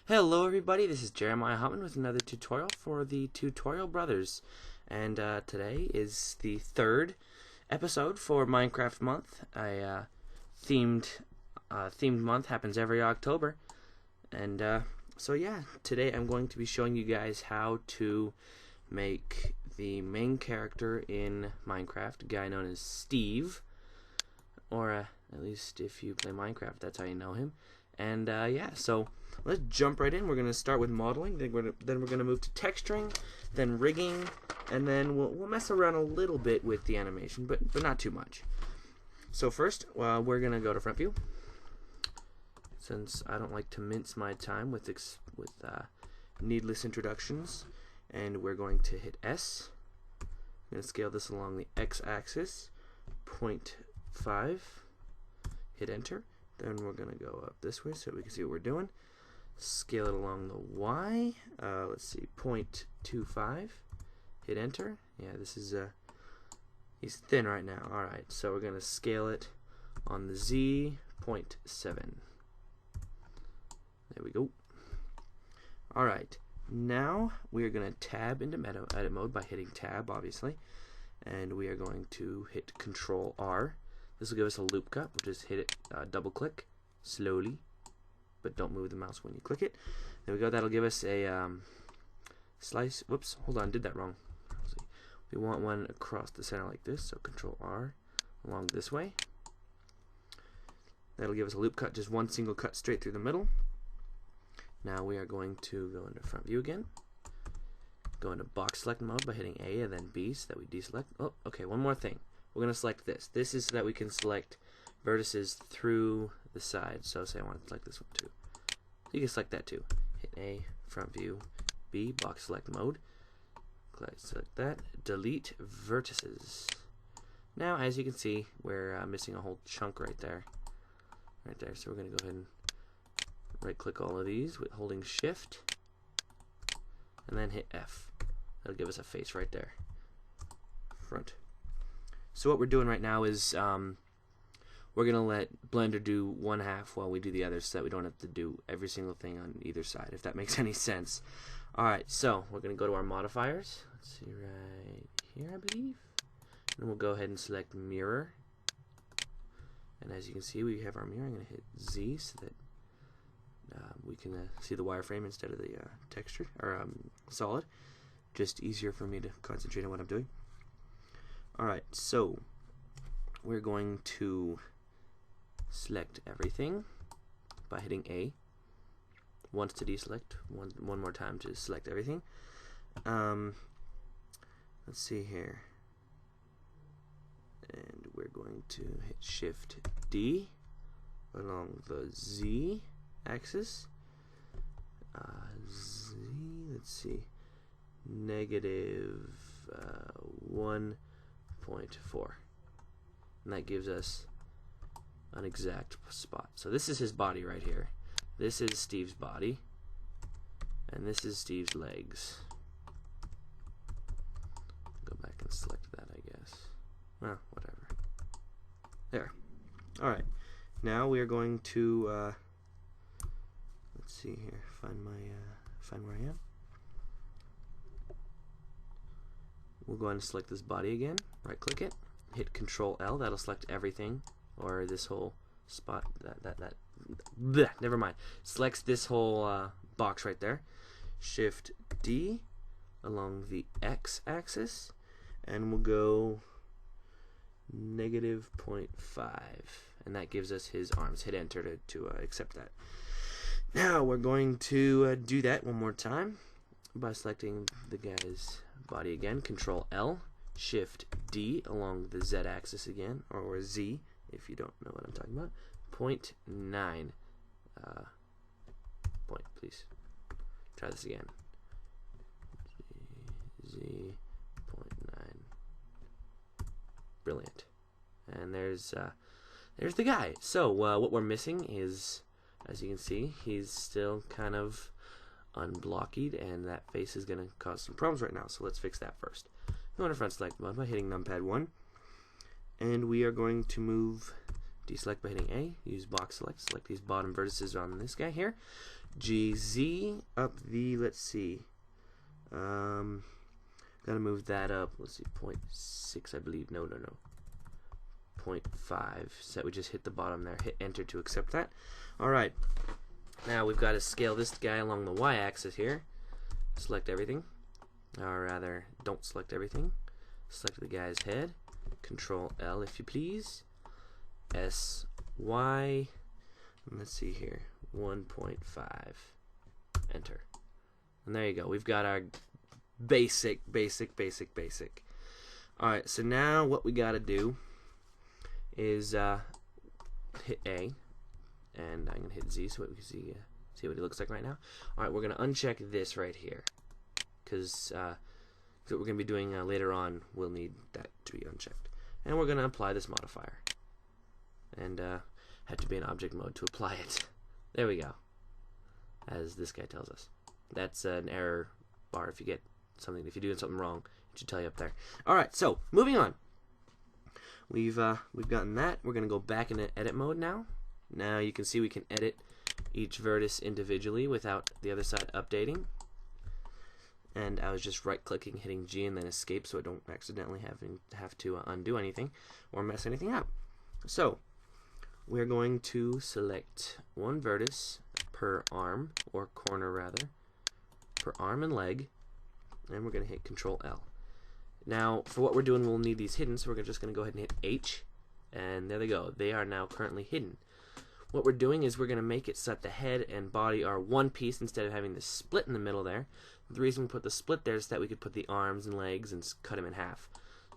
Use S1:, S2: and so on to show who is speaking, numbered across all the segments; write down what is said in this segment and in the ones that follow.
S1: Hello everybody, this is Jeremiah Huttman with another tutorial for the Tutorial Brothers, and today is the third episode for Minecraft month. A themed month happens every October, and so yeah, today I'm going to be showing you guys how to make the main character in Minecraft, a guy known as Steve, or at least if you play Minecraft, that's how you know him. And yeah, so let's jump right in. We're going to start with modeling, then we're going to move to texturing, then rigging, and then we'll mess around a little bit with the animation, but not too much. So first, we're going to go to front view, since I don't like to mince my time with needless introductions. And we're going to hit S. I'm going to scale this along the x-axis, 0.5. Hit enter. Then we're going to go up this way so we can see what we're doing. Scale it along the Y. Let's see, 0.25. Hit enter. Yeah, this is he's thin right now. Alright, so we're going to scale it on the Z, 0.7. There we go. Alright, now we are going to tab into edit mode by hitting tab, obviously. And we are going to hit Control R. This will give us a loop cut. We'll just hit it, double click slowly, but don't move the mouse when you click it. There we go. That'll give us a slice. Whoops, hold on, did that wrong. Let's see. We want one across the center like this, so Control R along this way. That'll give us a loop cut, just one single cut straight through the middle. Now we are going to go into front view again. Go into box select mode by hitting A and then B so that we deselect. Oh, okay, one more thing. We're going to select this. This is so that we can select vertices through the side. So say I want to select this one too. You can select that too. Hit A, front view, B, box select mode. Select that. Delete vertices. Now, as you can see, we're missing a whole chunk right there. Right there. So we're going to go ahead and right click all of these with holding shift. And then hit F. That'll give us a face right there. Front. So what we're doing right now is we're going to let Blender do one half while we do the other so that we don't have to do every single thing on either side, if that makes any sense. Alright, so we're going to go to our modifiers. Let's see, right here, I believe. And we'll go ahead and select mirror. And as you can see, we have our mirror. I'm going to hit Z so that we can see the wireframe instead of the texture, or solid. Just easier for me to concentrate on what I'm doing. Alright, so we're going to select everything by hitting A. Once to deselect, one more time to select everything. Let's see here. And we're going to hit Shift D along the Z axis. Let's see, negative 1.4, and that gives us an exact spot. So this is his body right here. This is Steve's body, and this is Steve's legs. Go back and select that, I guess. Well, whatever. There. All right. Now we are going to let's see here. Find where I am. We'll go ahead and select this body again, right click it, hit Control L, that'll select everything, or this whole spot, bleh, never mind. Selects this whole box right there. Shift D along the X axis, and we'll go negative 0.5, and that gives us his arms. Hit enter to accept that. Now we're going to do that one more time by selecting the guy's body again. Control L, Shift D along the Z axis again, or Z if you don't know what I'm talking about. 0.9 point, please. Try this again. Z 0.9. Brilliant. And there's the guy. So what we're missing is, as you can see, he's still kind of unblocked, and that face is going to cause some problems right now, so let's fix that first. Go into front select mode by hitting numpad 1, and we are going to move deselect by hitting A, use box select, select these bottom vertices on this guy here, GZ up the, let's see, gotta move that up, let's see, 0.6 I believe, no, 0.5, so we just hit the bottom there, hit enter to accept that. Alright, now we've got to scale this guy along the y-axis here, select everything, or rather, don't select everything, select the guy's head, Control L if you please, S, Y, and let's see here, 1.5, enter. And there you go, we've got our basic. Alright, so now what we gotta do is hit A, and I'm gonna hit Z so we can see what he looks like right now. Alright, we're gonna uncheck this right here, because what we're gonna be doing later on, we'll need that to be unchecked. And we're gonna apply this modifier, and have to be in object mode to apply it. There we go, as this guy tells us. That's an error bar if you get something, if you're doing something wrong, it should tell you up there. Alright, so moving on. We've gotten that. We're gonna go back into edit mode now. Now you can see we can edit each vertex individually without the other side updating. And I was just right clicking, hitting G and then escape so I don't accidentally have to undo anything or mess anything up. So we're going to select one vertex per arm, or corner rather, per arm and leg, and we're going to hit Control L. Now for what we're doing, we'll need these hidden, so we're just going to go ahead and hit H, and there they go. They are now currently hidden. What we're doing is we're going to make it so that the head and body are one piece instead of having this split in the middle there. The reason we put the split there is that we could put the arms and legs and cut them in half.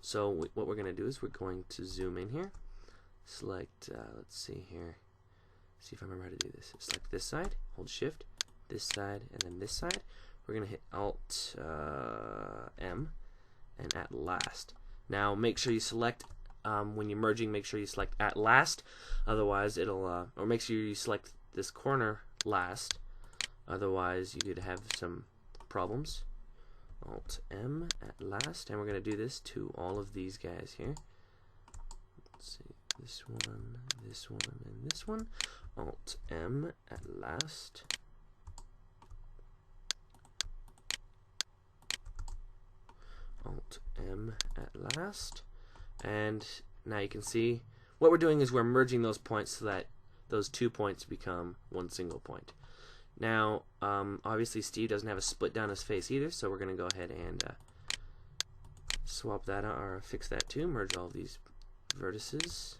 S1: So what we're going to do is we're going to zoom in here, select, let's see here, see if I remember how to do this. Select this side, hold shift, this side, and then this side. We're going to hit Alt M, and at last. Now make sure you select, when you're merging, make sure you select at last, otherwise it'll, or make sure you select this corner last, otherwise you could have some problems. Alt M at last, and we're going to do this to all of these guys here. Let's see, this one, and this one. Alt M at last. Alt M at last. And now you can see what we're doing is we're merging those points so that those 2 points become one single point. Now, obviously Steve doesn't have a split down his face either, so we're going to go ahead and swap that out, or fix that too. Merge all these vertices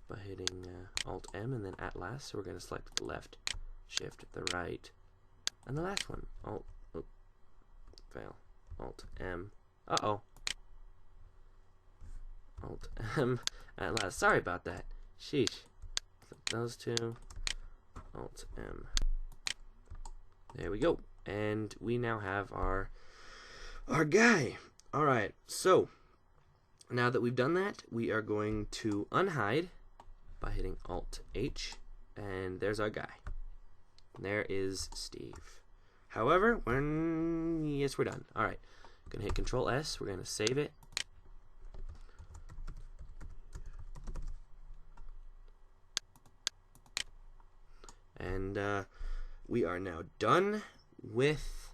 S1: by hitting Alt M and then at last. So we're going to select the left, shift, the right, and the last one. Alt, oh, fail. Alt M. Uh-oh. Alt M at last. Sorry about that. Sheesh. Select those two. Alt M. There we go. And we now have our guy. Alright, so now that we've done that, we are going to unhide by hitting Alt H, and there's our guy. There is Steve. However, yes, we're done. Alright, gonna hit Control S, we're gonna save it. And we are now done with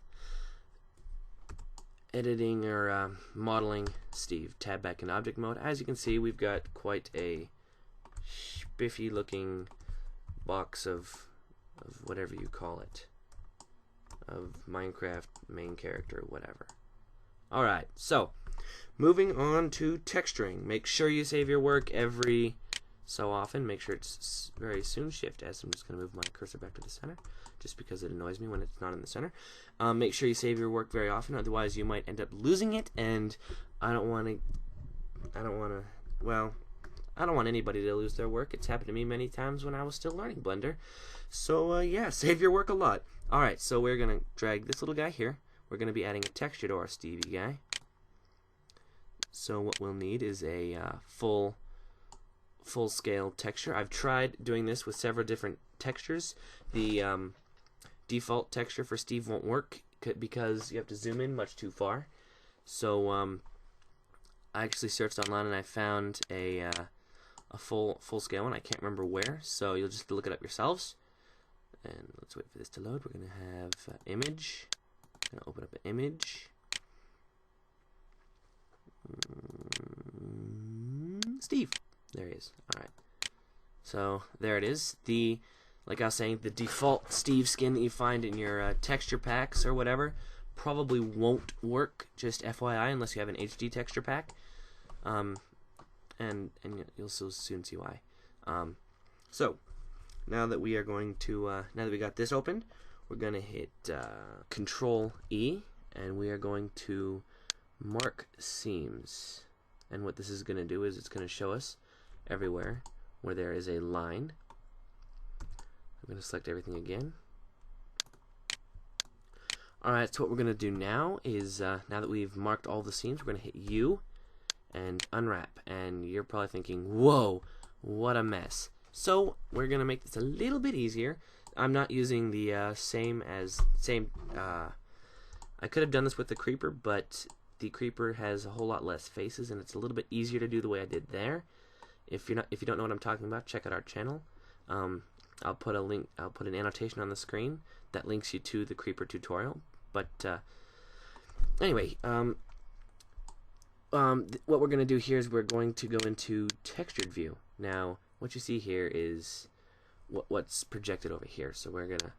S1: editing or modeling Steve. Tab back in object mode. As you can see, we've got quite a spiffy looking box of whatever you call it, of Minecraft main character, whatever. Alright, so moving on to texturing. Make sure you save your work every so often. Make sure it's very soon. Shift S. I'm just going to move my cursor back to the center just because it annoys me when it's not in the center. Make sure you save your work very often, otherwise you might end up losing it, and I don't want anybody to lose their work. It's happened to me many times when I was still learning Blender. So yeah, save your work a lot. Alright, so we're going to drag this little guy here. We're going to be adding a texture to our Stevie guy. So what we'll need is a full scale texture. I've tried doing this with several different textures. The default texture for Steve won't work because you have to zoom in much too far. So I actually searched online and I found a full scale one. I can't remember where, so you'll just have to look it up yourselves. And let's wait for this to load. We're going to have image. I'm going to open up an image. Steve. There he is. Alright. So there it is. Like I was saying, the default Steve skin that you find in your texture packs or whatever probably won't work, just FYI, unless you have an HD texture pack. And you'll soon see why. So now that we are going to, now that we got this open, we're going to hit Control E, and we are going to mark seams. And what this is going to do is it's going to show us everywhere where there is a line. I'm going to select everything again. Alright, so what we're going to do now is, now that we've marked all the seams, we're going to hit U and unwrap. And you're probably thinking, whoa, what a mess. So we're going to make this a little bit easier. I'm not using the I could have done this with the creeper, but the creeper has a whole lot less faces, and it's a little bit easier to do the way I did there. If you don't know what I'm talking about, check out our channel. I'll put a link. I'll put an annotation on the screen that links you to the creeper tutorial. But anyway, what we're going to do here is we're going to go into textured view. Now, what you see here is what's projected over here. So we're going to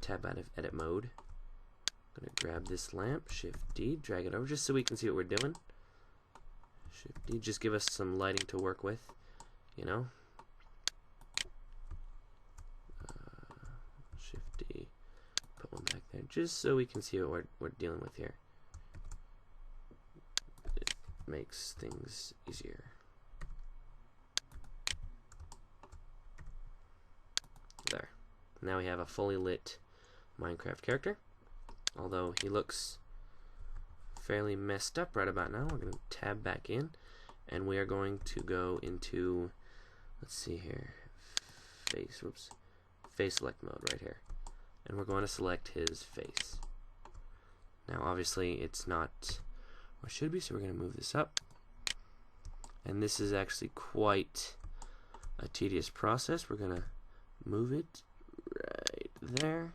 S1: tab out of edit mode. I'm going to grab this lamp, Shift D, drag it over just so we can see what we're doing. Shift D, just give us some lighting to work with, you know. Shift D, put one back there just so we can see what we're dealing with here. It makes things easier. There. Now we have a fully lit Minecraft character. Although he looks fairly messed up right about now. We're going to tab back in, and we are going to go into, let's see here, face select mode right here. And we're going to select his face. Now obviously it's not where it should be, so we're going to move this up. And this is actually quite a tedious process. We're going to move it right there.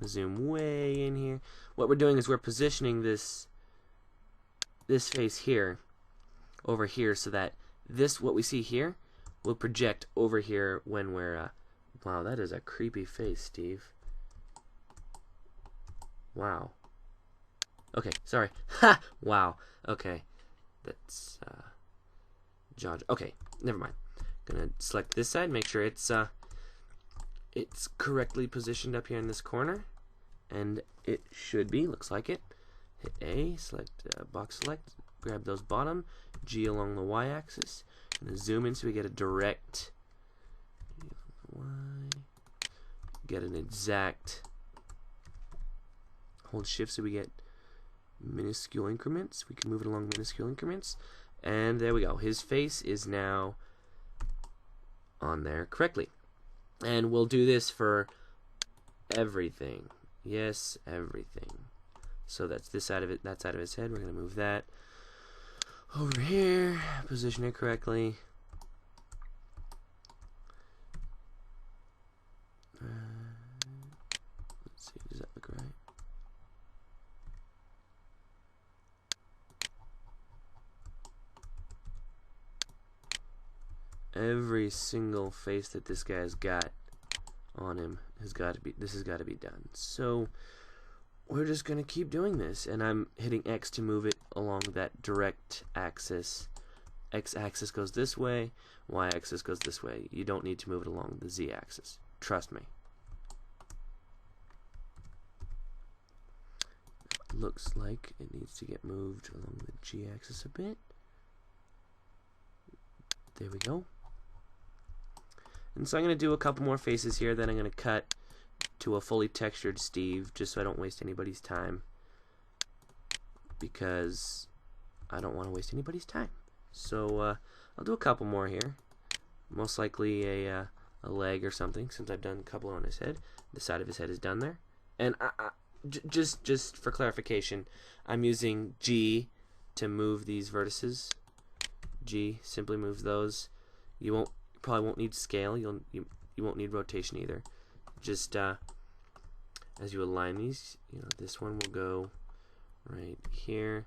S1: Zoom way in here. What we're doing is we're positioning this face here over here so that what we see here will project over here when we're wow, that is a creepy face, Steve. Wow. Okay, sorry. Ha! Wow. Okay. That's okay, never mind. Gonna select this side, make sure it's correctly positioned up here in this corner, and it should be, looks like it. Hit A, select box select, grab those bottom, G along the y-axis, and then zoom in so we get a direct, get an exact, hold shift so we get minuscule increments. We can move it along minuscule increments, and there we go. His face is now on there correctly. And we'll do this for everything. Yes, everything. So that's this side of it, that side of his head. We're going to move that over here, position it correctly. Let's see, does that look right? Every single face that this guy's got on him has got to be, this has got to be done. So we're just going to keep doing this, and I'm hitting X to move it along that direct axis. X axis goes this way, Y axis goes this way. You don't need to move it along the Z axis. Trust me. Looks like it needs to get moved along the G axis a bit. There we go. And so I'm going to do a couple more faces here, then I'm going to cut to a fully textured Steve, just so I don't waste anybody's time, because I don't want to waste anybody's time. So I'll do a couple more here, most likely a leg or something, since I've done a couple on his head. The side of his head is done there. And just for clarification, I'm using G to move these vertices. G simply moves those. You probably won't need scale. You won't need rotation either. just as you align these, you know, this one will go right here,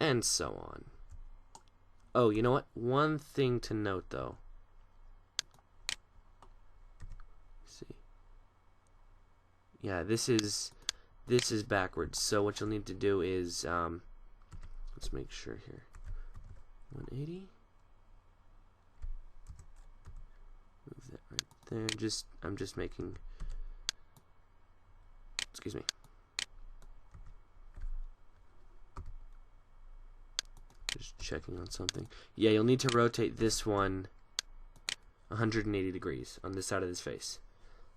S1: and so on. Oh, you know what? One thing to note, though. Let's see. Yeah, this is backwards. So what you'll need to do is, let's make sure here. 180. Move that right there. I'm just making. Excuse me. Just checking on something. Yeah, you'll need to rotate this one 180 degrees on this side of his face.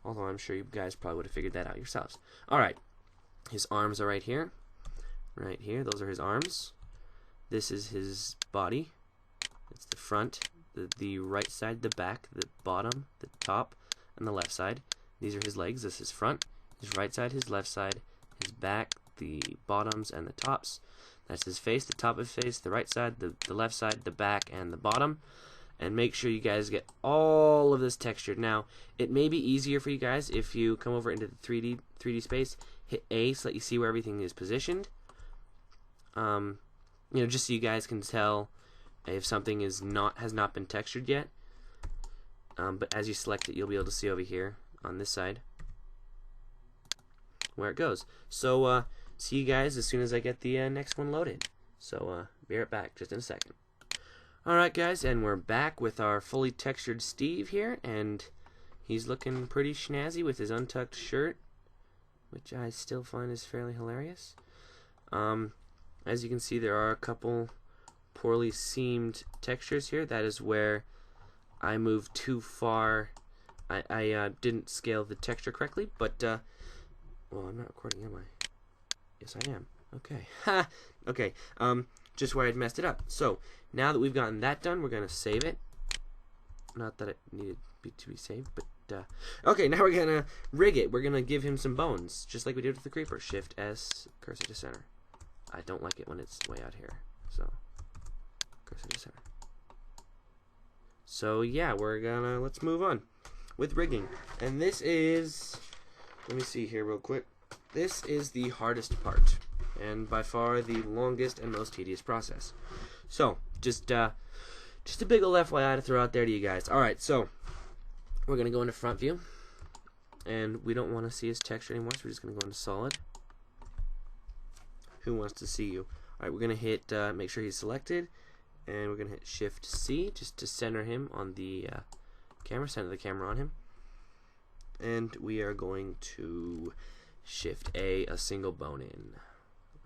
S1: Although I'm sure you guys probably would have figured that out yourselves. Alright. His arms are right here. Right here. Those are his arms. This is his body. It's the front, the right side, the back, the bottom, the top, and the left side. These are his legs. This is front. His right side, his left side, his back, the bottoms, and the tops. That's his face, the top of his face, the right side, the left side, the back, and the bottom. And make sure you guys get all of this textured. Now, it may be easier for you guys if you come over into the 3D space, hit A so that you see where everything is positioned. You know, just so you guys can tell if something has not been textured yet. But as you select it, you'll be able to see over here on this side where it goes. So see you guys as soon as I get the next one loaded. So be right back just in a second. Alright guys, and we're back with our fully textured Steve here, and he's looking pretty snazzy with his untucked shirt, which I still find is fairly hilarious. As you can see, there are a couple poorly seamed textures here. That is where I moved too far. I didn't scale the texture correctly, but well, I'm not recording, am I? Yes, I am. Okay. Ha! Okay. Just where I'd messed it up. So, now that we've gotten that done, we're going to save it. Not that it needed to be saved, but, okay, now we're going to rig it. We're going to give him some bones, just like we did with the creeper. Shift S, cursor to center. I don't like it when it's way out here, so, cursor to center. So, yeah, let's move on with rigging. And this is, let me see here real quick. This is the hardest part, and by far the longest and most tedious process. So, just a big ol' FYI to throw out there to you guys. Alright, so, we're going to go into front view, and we don't want to see his texture anymore, so we're just going to go into solid. Who wants to see you? Alright, we're going to hit, make sure he's selected, and we're going to hit Shift C, just to center him on the camera, center the camera on him. And we are going to Shift A single bone in.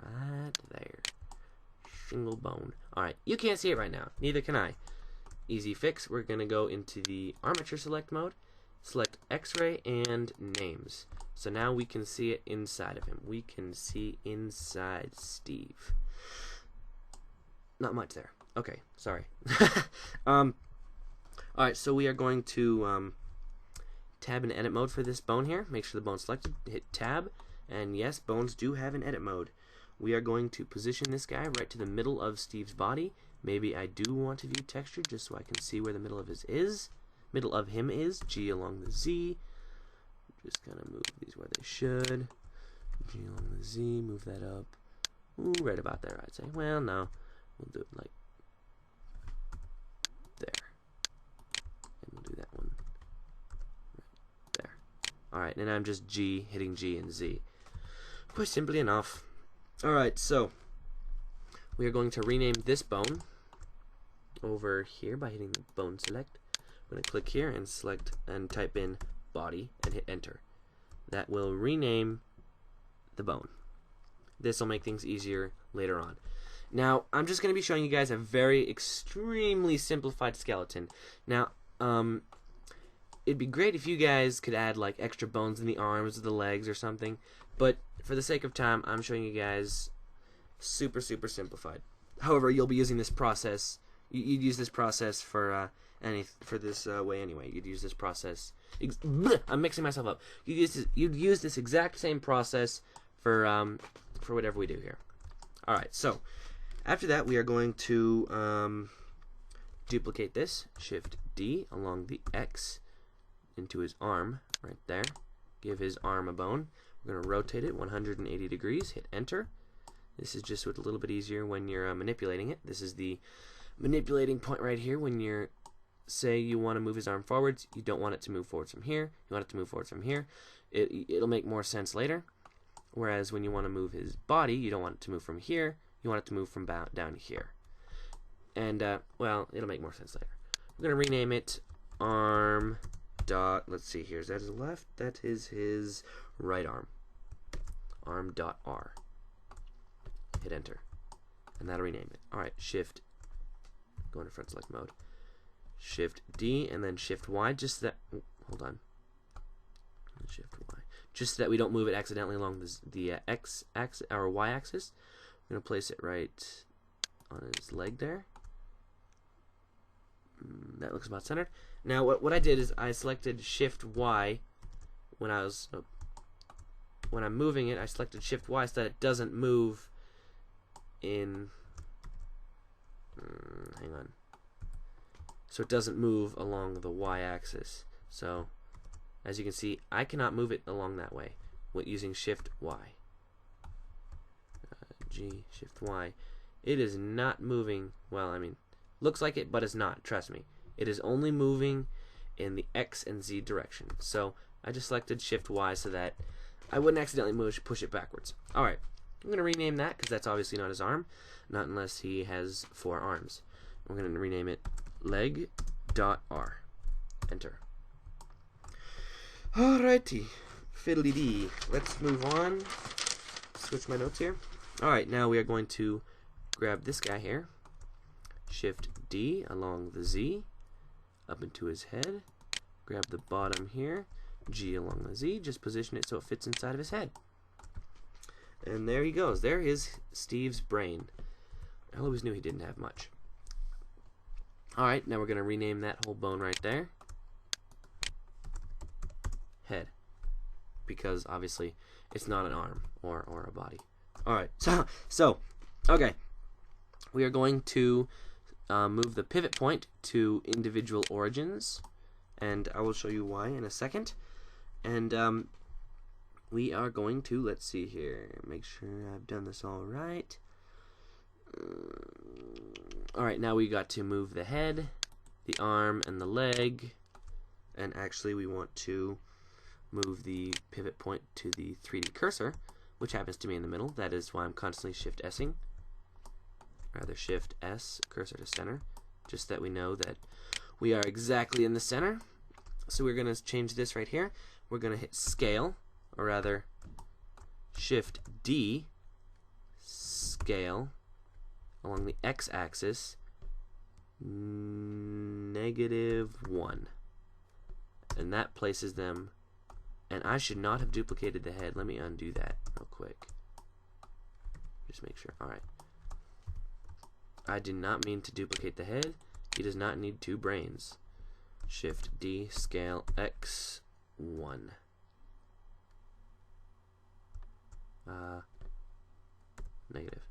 S1: Right there. Single bone. Alright, you can't see it right now. Neither can I. Easy fix. We're going to go into the armature select mode. Select X-ray and names. So now we can see it inside of him. We can see inside Steve. Not much there. Okay, sorry. Alright, so we are going to tab and edit mode for this bone here. Make sure the bone's selected. Hit tab. And yes, bones do have an edit mode. We are going to position this guy right to the middle of Steve's body. Maybe I do want to view texture just so I can see where the middle of him is. G along the Z. Just gonna move these where they should. G along the Z, move that up. Ooh, right about there, I'd say. Well, no. We'll do it like there. And we'll do that one right there. Alright, and I'm just hitting G and Z. Quite simply enough. Alright, so we are going to rename this bone over here by hitting the bone select. I'm going to click here and select and type in body and hit enter. That will rename the bone. This will make things easier later on. Now, I'm just going to be showing you guys a very extremely simplified skeleton. Now, it'd be great if you guys could add like extra bones in the arms or the legs or something, but for the sake of time, I'm showing you guys super simplified. However, you'll be using this process. You'd use this process for this way anyway. You'd use this process. I'm mixing myself up. You'd use this exact same process for whatever we do here. All right. So after that, we are going to duplicate this. Shift D along the X into his arm right there. give his arm a bone. We're going to rotate it 180 degrees, hit enter. This is just a little bit easier when you're manipulating it. This is the manipulating point right here when you're, say you want to move his arm forwards, you don't want it to move forwards from here, you want it to move forwards from here. It'll make more sense later. Whereas when you want to move his body, you don't want it to move from here, you want it to move from down here. And, well, it'll make more sense later. We're going to rename it arm dot, let's see here, is that his left? That is his right arm. Arm dot R. Hit enter. And that'll rename it. Alright, shift, go into front select mode. Shift D and then Shift Y, just that, hold on. Shift Y. Just so that we don't move it accidentally along the X axis or Y axis. I'm going to place it right on his leg there. That looks about centered. Now what I did is I selected Shift Y when I was when I'm moving it. I selected Shift Y so that it doesn't move in. Hang on. So it doesn't move along the Y axis. So as you can see, I cannot move it along that way with using Shift Y. G, Shift Y. It is not moving, well, I mean, looks like it, but it's not, trust me. It is only moving in the X and Z direction. So I just selected Shift Y so that I wouldn't accidentally push it backwards. Alright, I'm going to rename that because that's obviously not his arm, not unless he has 4 arms. We're going to rename it leg.r. Enter. Alrighty, fiddly dee. Let's move on. Switch my notes here. Alright, now we are going to grab this guy here. Shift D along the Z, up into his head. Grab the bottom here. G along the Z. Just position it so it fits inside of his head. And there he goes. There is Steve's brain. I always knew he didn't have much. Alright, now we're going to rename that whole bone right there head, because obviously it's not an arm or a body. Alright, so okay, we are going to move the pivot point to individual origins, and I will show you why in a second. And we are going to, let's see here, make sure I've done this all right. Alright, now we got to move the head, the arm, and the leg, and actually we want to move the pivot point to the 3D cursor, which happens to be in the middle. That is why I'm constantly Shift-S-ing, rather Shift-S, cursor to center, just that we know that we are exactly in the center. So we're going to change this right here. We're going to hit Scale, or rather Shift-D, Scale, along the X-axis, -1. And that places them. And I should not have duplicated the head. Let me undo that real quick. Just make sure. Alright. I did not mean to duplicate the head. He does not need 2 brains. Shift D, scale X 1. Negative.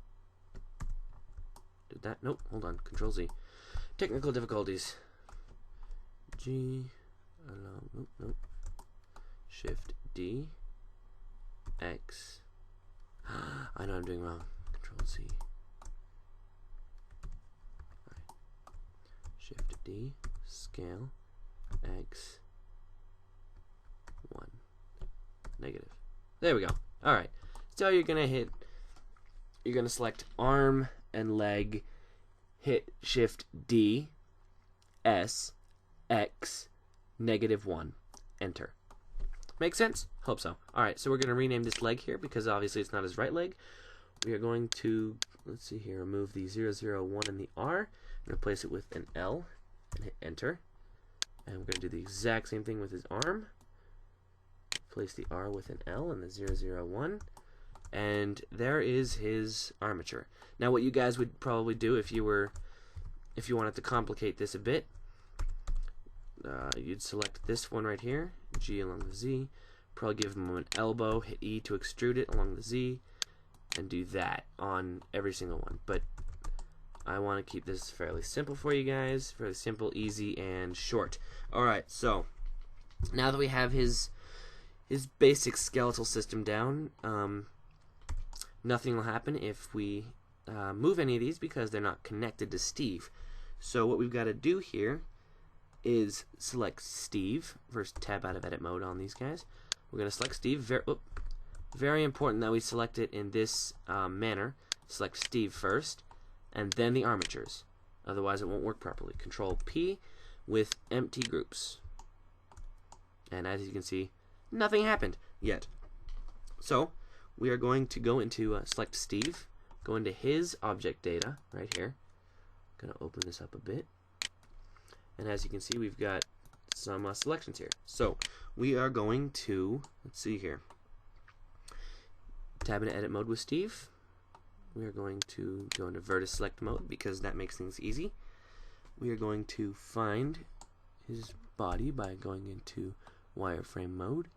S1: Did that? Nope. Hold on. Control Z. Technical difficulties. G. Nope. Nope. Shift D, X. I know I'm doing wrong. Control Z. Right. Shift D, scale, X, 1. Negative. There we go. Alright. So you're going to hit, you're going to select arm and leg, hit Shift D, S, X, -1. Enter. Make sense? Hope so. Alright, so we're going to rename this leg here because obviously it's not his right leg. We are going to, let's see here, remove the 001 and the R, and replace it with an L, and hit enter. And we're going to do the exact same thing with his arm. Place the R with an L and the 001. And there is his armature. Now what you guys would probably do if you wanted to complicate this a bit, you'd select this one right here, G along the Z, probably give him an elbow, hit E to extrude it along the Z, and do that on every single one. But I want to keep this fairly simple for you guys, fairly simple, easy, and short. Alright, so now that we have his his basic skeletal system down. Nothing will happen if we move any of these because they're not connected to Steve. So what we've got to do here is select Steve. First, tab out of edit mode on these guys. We're going to select Steve. Very important that we select it in this manner. Select Steve first, and then the armatures. Otherwise, it won't work properly. Control P with empty groups. And as you can see, nothing happened yet. So we are going to go into select Steve, go into his object data right here. I'm going to open this up a bit. And as you can see, we've got some selections here. So we are going to, let's see here, tab into edit mode with Steve. We are going to go into vertex select mode because that makes things easy. We are going to find his body by going into wireframe mode.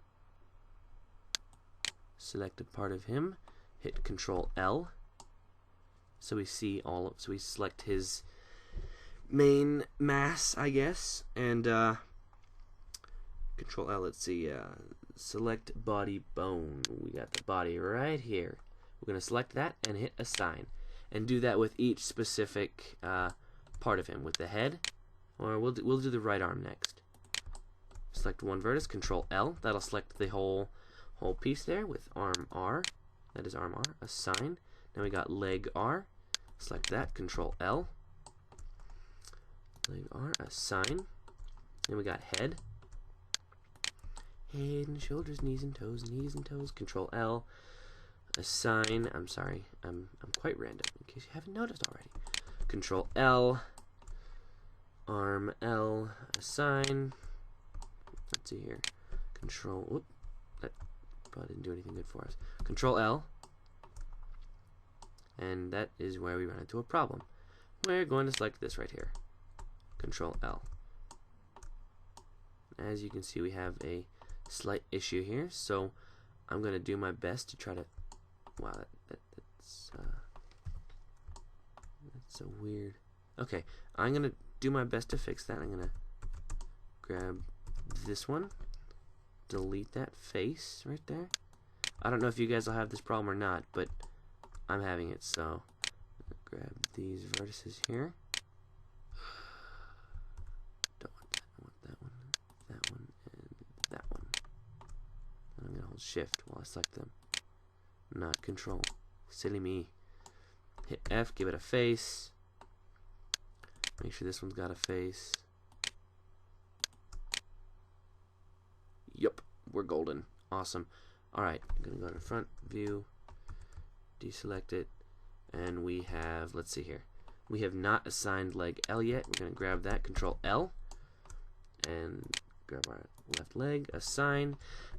S1: Select a part of him, hit Control L. So we see all. So we select his main mass, I guess, and Control L. Let's see. Select body bone. We got the body right here. We're going to select that and hit assign, and do that with each specific part of him. With the head, or we'll do the right arm next. Select one vertex. Control L. That'll select the whole piece there. With arm R, that is arm R. Assign. Now we got leg R. Select that. Control L. Leg R. Assign. Then we got head. Head and shoulders, knees and toes, knees and toes. Control L. Assign. I'm sorry, I'm quite random in case you haven't noticed already. Control L. Arm L. Assign. Let's see here. Control. Whoop. That probably didn't do anything good for us. Control L. And that is where we run into a problem. We're going to select this right here. Control L. As you can see, we have a slight issue here, so I'm going to do my best to try to. Wow, that's so weird. Okay, I'm going to do my best to fix that. I'm going to grab this one, delete that face right there. I don't know if you guys will have this problem or not, but I'm having it, so grab these vertices here. Don't want that. I want that one, and that one. And I'm going to hold shift while I select them, not control. Silly me. Hit F, give it a face. Make sure this one's got a face. Yup, we're golden. Awesome. Alright, I'm going to go to front view, deselect it, and we have, let's see here, we have not assigned leg L yet. We're going to grab that, Control L, and grab our left leg, assign,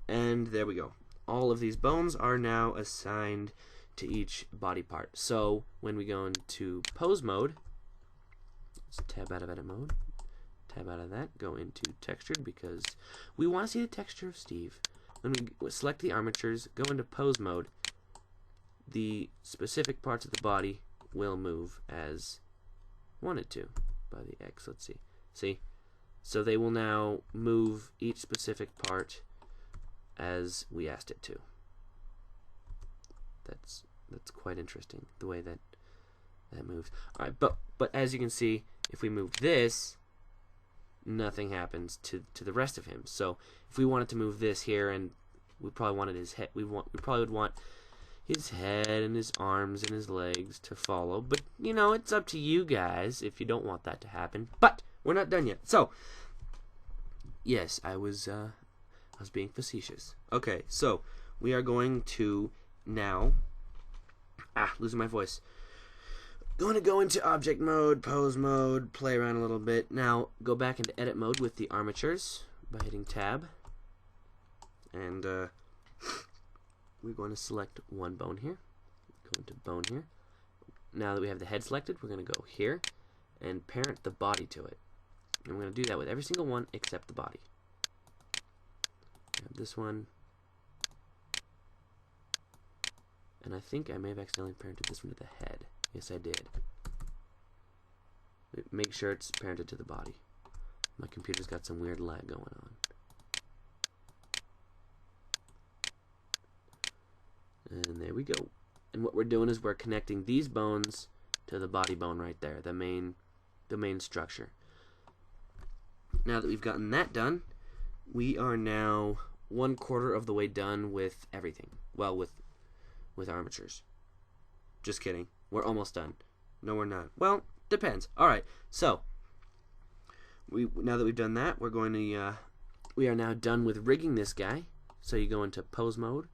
S1: and there we go. All of these bones are now assigned to each body part. So when we go into pose mode, let's tab out of edit mode, tab out of that, go into textured because we want to see the texture of Steve. When we select the armatures, go into pose mode, the specific parts of the body will move as wanted to by the X. Let's see. See? So they will now move each specific part as we asked it to. That's quite interesting, the way that moves. Alright, but as you can see, if we move this, nothing happens to the rest of him. So if we wanted to move this here, and we probably wanted his head, we probably would want his head and his arms and his legs to follow. But you know, it's up to you guys if you don't want that to happen. But we're not done yet. So yes, I was being facetious. Okay, so we are going to now losing my voice. Going to go into object mode, pose mode, play around a little bit. Now go back into edit mode with the armatures by hitting tab, and we're going to select one bone here. Go into bone here. Now that we have the head selected, we're going to go here and parent the body to it. And we're going to do that with every single one except the body. Grab this one. And I think I may have accidentally parented this one to the head. Yes, I did. Make sure it's parented to the body. My computer's got some weird lag going on. there we go. And what we're doing is we're connecting these bones to the body bone right there, the main structure. Now that we've gotten that done, we are now 1/4 of the way done with everything. Well, with armatures. Just kidding. We're almost done. No, we're not. Well, depends. All right. So now that we've done that, we're going to we are now done with rigging this guy. So you go into pose mode,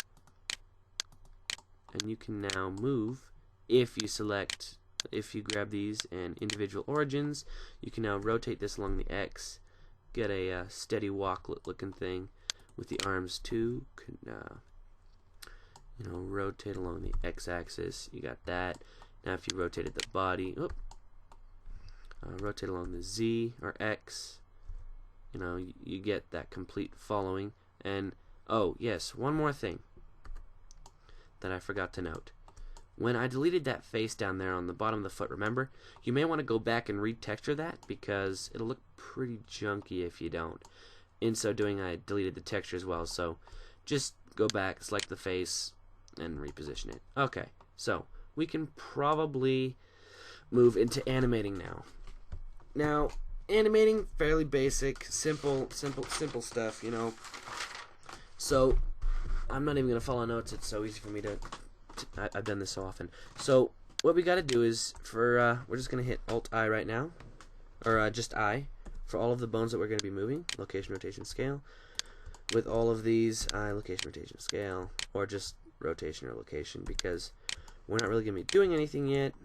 S1: and you can now move. If you grab these and individual origins, you can now rotate this along the X, get a steady walk looking thing with the arms too. Rotate along the X-axis. You got that. Now if you rotated the body, rotate along the Z or X, you get that complete following. And oh yes, one more thing that I forgot to note. When I deleted that face down there on the bottom of the foot, remember, you may want to go back and retexture that because it'll look pretty junky if you don't. In so doing, I deleted the texture as well, so just go back, select the face, and reposition it. Okay, so we can probably move into animating now. Now, animating, fairly basic, simple stuff, So, I'm not even going to follow notes. It's so easy for me to I've done this so often. So, what we got to do is, we're just going to hit Alt-I right now, or just I, for all of the bones that we're going to be moving. Location, rotation, scale. With all of these, I, location, rotation, scale, or just rotation or location, because we're not really going to be doing anything yet.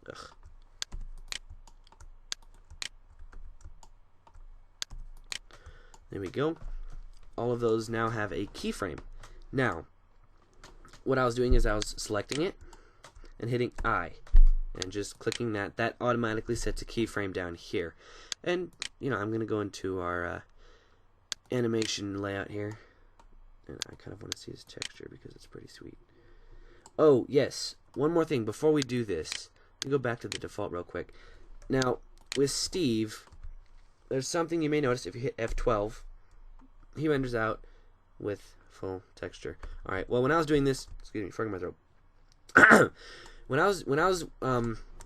S1: Ugh. There we go. All of those now have a keyframe. Now, what I was doing is I was selecting it and hitting I and just clicking that. That automatically sets a keyframe down here. And, I'm going to go into our animation layout here. And I kind of want to see his texture because it's pretty sweet. Oh, yes. One more thing before we do this. Let me go back to the default real quick. Now, with Steve, there's something you may notice if you hit F12. He renders out with full texture. Alright, well, when I was doing this, excuse me, frog in my throat. when I was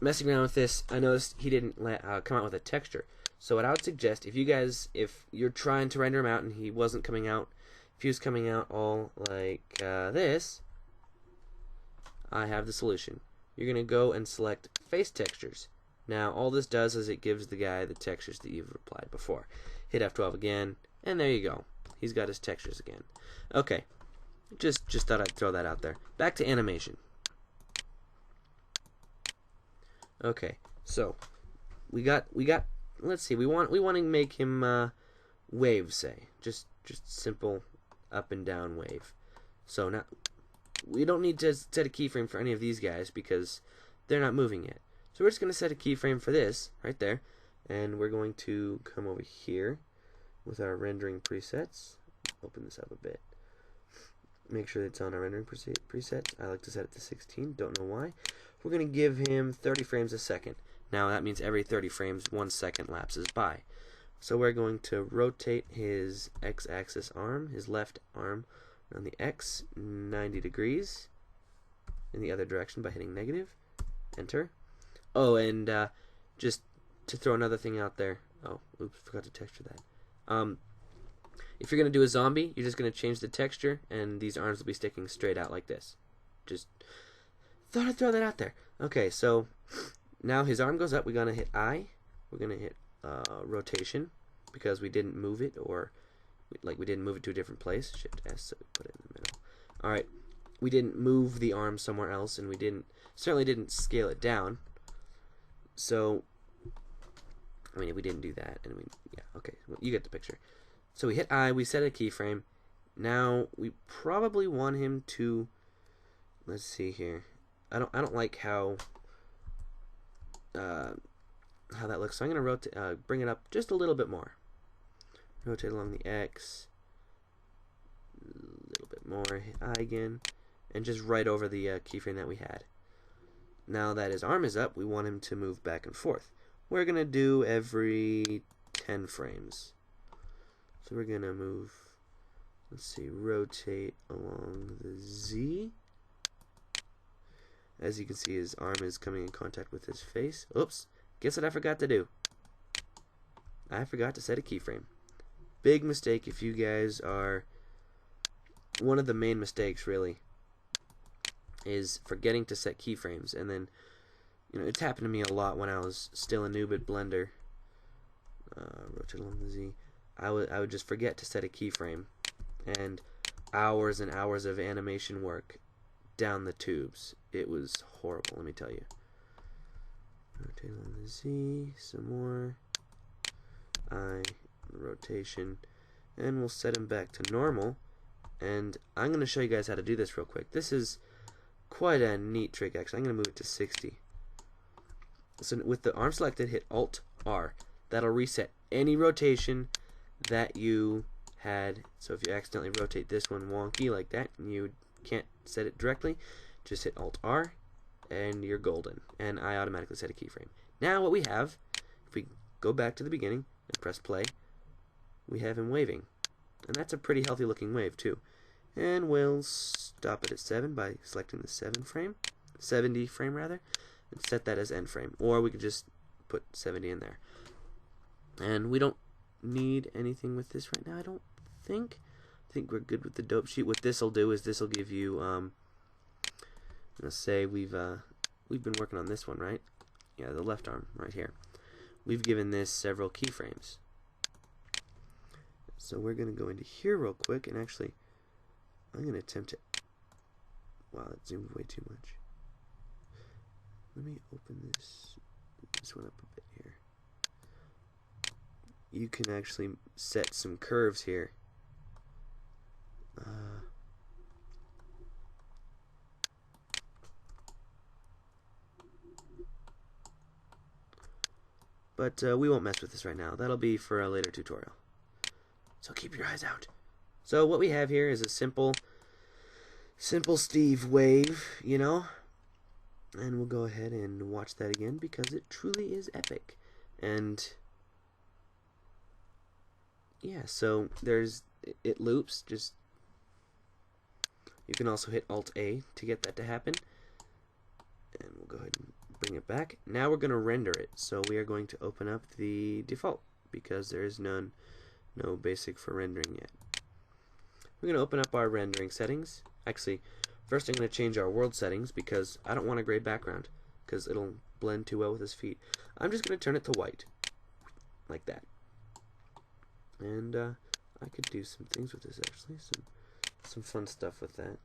S1: messing around with this, I noticed he didn't come out with a texture. So what I would suggest, if you're trying to render him out and he wasn't coming out, if he was coming out all like this, I have the solution. You're going to go and select face textures. Now, all this does is it gives the guy the textures that you've applied before. Hit F12 again, and there you go. He's got his textures again. Okay, just thought I'd throw that out there. Back to animation. Okay, so we got. Let's see. We want to make him wave, say, just simple up and down wave. So now we don't need to set a keyframe for any of these guys because they're not moving yet. So we're just going to set a keyframe for this right there, and we're going to come over here with our rendering presets. Open this up a bit. Make sure it's on our rendering preset. I like to set it to 16. Don't know why. We're going to give him 30 frames a second. Now that means every 30 frames, 1 second lapses by. So we're going to rotate his X-axis arm, his left arm, on the X 90 degrees in the other direction by hitting negative. Enter. Oh, and just to throw another thing out there. Oh, oops, forgot to texture that. If you're going to do a zombie, you're just going to change the texture, and these arms will be sticking straight out like this. Just thought I'd throw that out there. Okay, so now his arm goes up. We're going to hit I. We're going to hit rotation because we didn't move it, or we didn't move it to a different place. Shift S, so we put it in the middle. All right, we didn't move the arm somewhere else, and we certainly didn't scale it down. So, I mean, we didn't do that, and yeah, okay, well, you get the picture. So we hit I, we set a keyframe. Now we probably want him to, let's see here. I don't like how that looks. So I'm gonna bring it up just a little bit more. Rotate along the X, a little bit more. Hit I again, and just right over the keyframe that we had. Now that his arm is up, we want him to move back and forth. We're gonna do every 10 frames. So we're going to move let's see, rotate along the Z. As you can see, his arm is coming in contact with his face. Oops, guess what I forgot to do? I forgot to set a keyframe. Big mistake if you guys are, one of the main mistakes really is forgetting to set keyframes. And then, you know, it's happened to me a lot when I was still a noob at Blender. Rotate along the Z. I would just forget to set a keyframe, and hours and hours of animation work down the tubes. It was horrible, let me tell you. Rotate along the Z, some more. I, rotation, and we'll set him back to normal. And I'm going to show you guys how to do this real quick. This is quite a neat trick, actually. I'm going to move it to 60. So with the arm selected, hit Alt-R. That'll reset any rotation that you had. So if you accidentally rotate this one wonky like that, and you can't set it directly, just hit Alt-R, and you're golden. And I automatically set a keyframe. Now what we have, if we go back to the beginning and press play, we have him waving. And that's a pretty healthy looking wave too. And we'll stop it at 7 by selecting the 70 frame rather, and set that as end frame. Or we could just put 70 in there. And we don't need anything with this right now, I don't think. I think we're good with the dope sheet. What this will do is this will give you, let's say we've been working on this one, right? Yeah, the left arm right here. We've given this several keyframes. So we're going to go into here real quick, and actually, I'm going to attempt to, wow, that zoomed way too much. Let me open this one up a bit here. You can actually set some curves here. But we won't mess with this right now. That'll be for a later tutorial. So keep your eyes out. So what we have here is a simple Steve wave, you know. And we'll go ahead and watch that again because it truly is epic. And yeah, so it loops. Just, you can also hit Alt-A to get that to happen. And we'll go ahead and bring it back. Now we're going to render it. So we are going to open up the default because there is no basic for rendering yet. We're going to open up our rendering settings. Actually, first I'm going to change our world settings because I don't want a gray background because it'll blend too well with his feet. I'm just going to turn it to white, like that. And I could do some things with this actually, some fun stuff with that.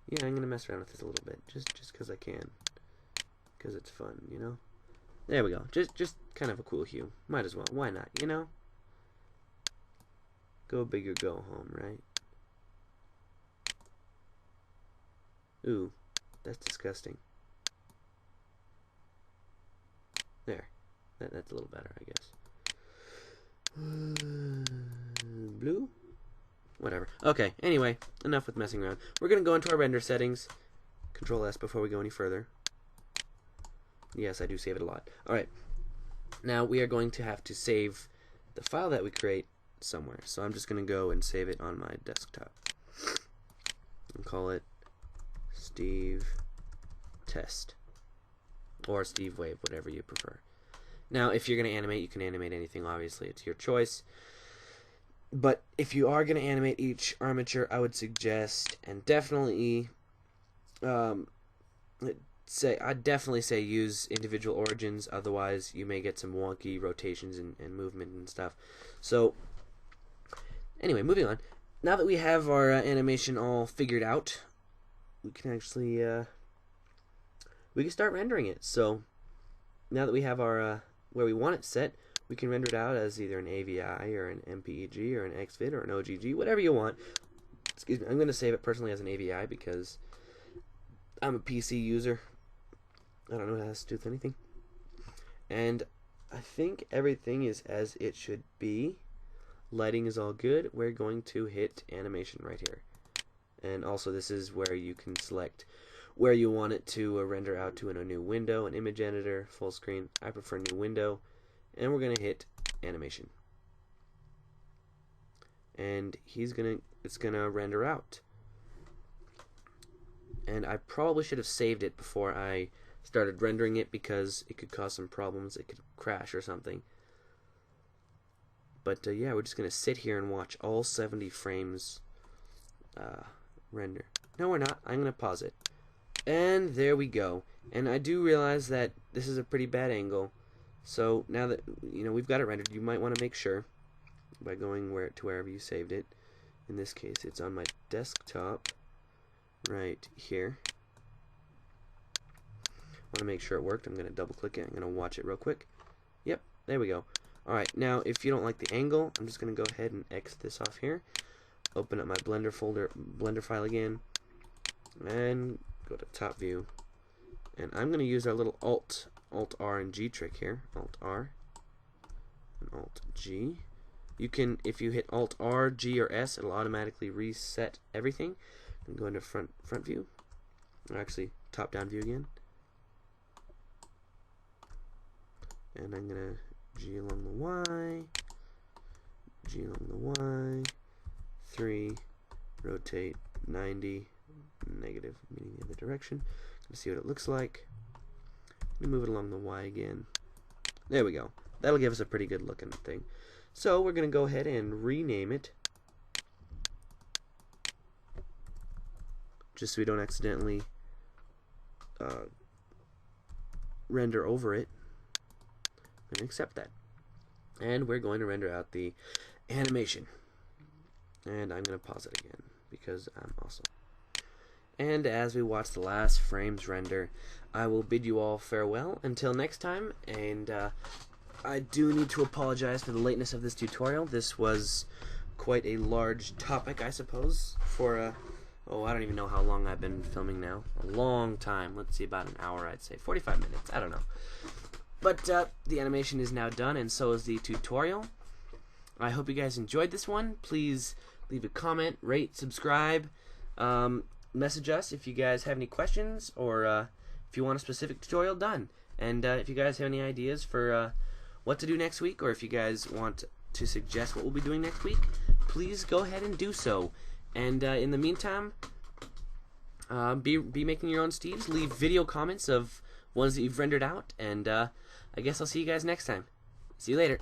S1: Yeah, I'm gonna mess around with this a little bit, just because I can, because it's fun, you know. There we go. Just kind of a cool hue. Might as well. Why not? You know. Go big or go home, right? Ooh, that's disgusting. There. That's a little better, I guess. Blue? Whatever. Okay, anyway, enough with messing around. We're going to go into our render settings. Control S before we go any further. Yes, I do save it a lot. Alright, now we are going to have to save the file that we create somewhere. So I'm just going to go and save it on my desktop. And call it Steve Test. Or Steve Wave, whatever you prefer. Now, if you're going to animate, you can animate anything, obviously. It's your choice. But if you are going to animate each armature, I would suggest, and definitely, I'd definitely say use individual origins. Otherwise, you may get some wonky rotations and movement and stuff. So, anyway, moving on. Now that we have our animation all figured out, we can actually we can start rendering it. So, now that we have our where we want it set, we can render it out as either an AVI or an MPEG or an XVID or an OGG, whatever you want. Excuse me, I'm going to save it personally as an AVI because I'm a PC user. I don't know what it has to do with anything. And I think everything is as it should be. Lighting is all good. We're going to hit animation right here. And also this is where you can select where you want it to render out to in a new window, an image editor, full screen. I prefer new window, and we're gonna hit animation, and it's gonna render out. And I probably should have saved it before I started rendering it because it could cause some problems. It could crash or something. But yeah, we're just gonna sit here and watch all 70 frames render. No, we're not. I'm gonna pause it. And there we go. And I do realize that this is a pretty bad angle. So now that we've got it rendered, you might want to make sure by going to wherever you saved it. In this case, it's on my desktop right here. Want to make sure it worked. I'm going to double click it. I'm going to watch it real quick. Yep, there we go. Alright, now if you don't like the angle, I'm just going to go ahead and X this off here. Open up my Blender file again, and go to top view. And I'm going to use our little Alt R and G trick here. Alt R and Alt G. You can, if you hit Alt R, G, or S, it'll automatically reset everything. And go into front view, or actually top down view again. And I'm gonna G along the Y, G along the Y, 3, rotate 90, negative, meaning the other direction. Gonna see what it looks like. Move it along the Y again. There we go. That'll give us a pretty good looking thing. So we're gonna go ahead and rename it, just so we don't accidentally render over it. I'm going to accept that. And we're going to render out the animation. And I'm going to pause it again because I'm awesome. And as we watch the last frames render, I will bid you all farewell until next time. And I do need to apologize for the lateness of this tutorial. This was quite a large topic, I suppose, for oh, I don't even know how long I've been filming now. A long time. Let's see, about an hour, I'd say. 45 minutes. I don't know. But the animation is now done, and so is the tutorial. I hope you guys enjoyed this one. Please leave a comment, rate, subscribe, message us if you guys have any questions, or if you want a specific tutorial done. And if you guys have any ideas for what to do next week, or if you guys want to suggest what we'll be doing next week, please go ahead and do so. And in the meantime, be making your own Steves. Leave video comments of ones that you've rendered out, and I guess I'll see you guys next time. See you later.